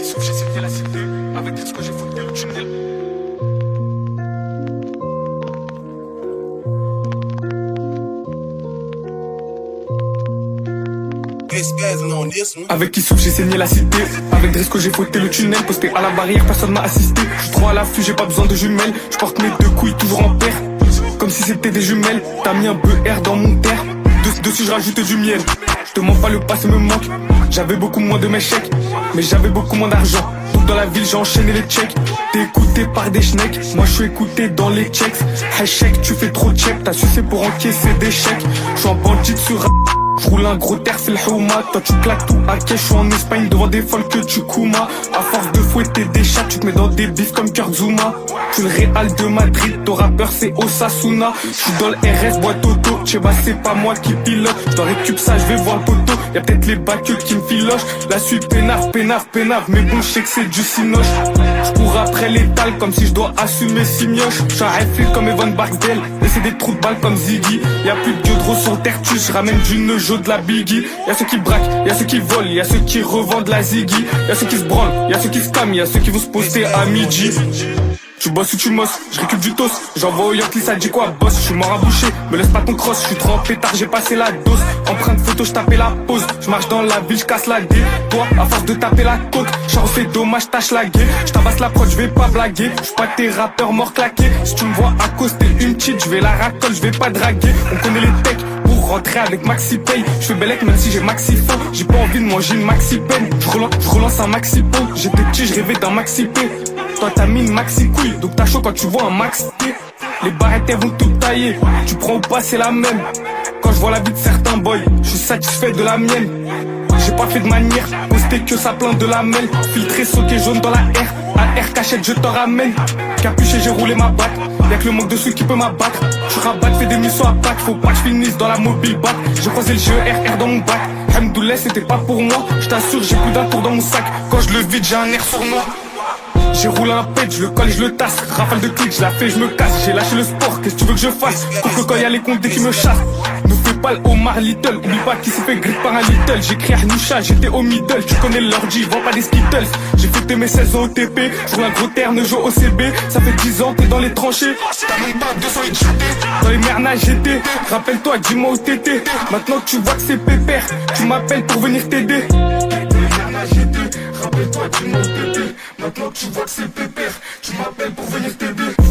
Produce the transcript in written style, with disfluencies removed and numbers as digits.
qui souffrent, j'ai signé la cité. Avec des scores, j'ai foutu le tunnel. Avec qui souffle j'ai saigné la cité. Avec Drisco j'ai fauté le tunnel. Posté à la barrière, personne m'a assisté. J'suis trop à l'affût, j'ai pas besoin de jumelles. J'porte mes deux couilles toujours en paire, comme si c'était des jumelles. T'as mis un BR dans mon terre. Dessus j'rajoute du miel. J'te mens pas, le passé me manque. J'avais beaucoup moins de mes chèques, mais j'avais beaucoup moins d'argent. Donc dans la ville j'ai enchaîné les checks. T'es écouté par des schnecks, moi j'suis écouté dans les checks. Hey check, tu fais trop de check, t'as sucé pour encaisser des chèques. J'suis en bandit sur j'roule un gros terre, fais le houma. Toi tu claques tout à cash, j'suis en Espagne devant des folles que tu kuma. À force de fouetter des chats, tu te mets dans des bifs comme Kurzuma. J'suis le Real de Madrid, ton rappeur c'est Osasuna. J'suis dans le RS, boîte auto, Cheba c'est pas moi qui pilote. J'dois récup ça, j'vais voir le poteau. Y'a peut-être les bacs qui me filochent. La suite pénave, mais bon j'sais que c'est du cinoche. J'cours après l'étal comme si j'dois assumer 6 mioches. J'suis un rifle comme Evan Barksdale, et c'est des trous de balles comme Ziggy. Y'a plus de Diodro sur Tertus, j'ramène du Neujo de la Biggie. Y'a ceux qui braquent, y'a ceux qui volent, y'a ceux qui revendent la Ziggy. Y'a ceux qui se branlent, y'a ceux qui se camment, y'a ceux qui vont se poster à midi. Tu bosses ou tu mosses, je récup du toast. J'envoie au Yankee, ça dit quoi boss, je suis mort à boucher, me laisse pas ton cross, je suis trop en pétard, j'ai passé la dose. Empreinte photo, je tapais la pause. Je marche dans la ville, je casse la gueule. Toi, à force de taper la côte, j'en fais dommage, tâche la gueule. Je tabasse la prod, je vais pas blaguer. Je suis pas tes rappeurs morts claqués. Si tu me vois à cause t'es une petite, je vais la racole, je vais pas draguer. On connaît les techs pour rentrer avec Maxi Pay. Je fais bellec même si j'ai Maxi faux. J'ai pas envie de manger une Maxi Pen. Je relance un Maxi Po. J'étais petit, je rêvais d'un Maxi P. Toi t'as mis une maxi couille, donc t'as chaud quand tu vois un max T. Les barrettes elles vont tout tailler, tu prends ou pas c'est la même. Quand je vois la vie de certains boys, je suis satisfait de la mienne. J'ai pas fait de manière, posté que ça plaint de la mêle. Filtré, sauté jaune dans la R, AR cachette je t'en ramène. Capuché j'ai roulé ma batte, y'a que le manque de sous qui peut m'abattre. Je rabatte, fais des missions à pack, faut pas que je finisse dans la mobile back. J'ai croisé le GERR dans mon bac, Hamdoullah c'était pas pour moi. Je t'assure j'ai plus d'un tour dans mon sac, quand je le vide j'ai un air sournois. J'ai roulé un pet, je le colle, je le tasse. Rafale de clics, je la fais, je me casse. J'ai lâché le sport, qu'est-ce que tu veux que je fasse? Coupe quand y'a les comptes dès qu'ils me chassent. Nous fais pas le Omar Little, oublie pas qu'il s'est fait grip par un Little. J'écris Arnoucha, j'étais au middle. Tu connais l'ordi, vends pas des Skittles. J'ai fêté mes 16 ans au TP, je roule un gros terne, je au CB. Ça fait 10 ans, t'es dans les tranchées. T'as même pas 200 hits. Dans les mernages j'étais, rappelle-toi, dis-moi où t'étais. Maintenant que tu vois que c'est pépère, tu m'appelles pour venir t'aider. Rappelle-toi, dis-moi où t'étais. Maintenant que tu vois que c'est pépère, tu m'appelles pour venir t'aider.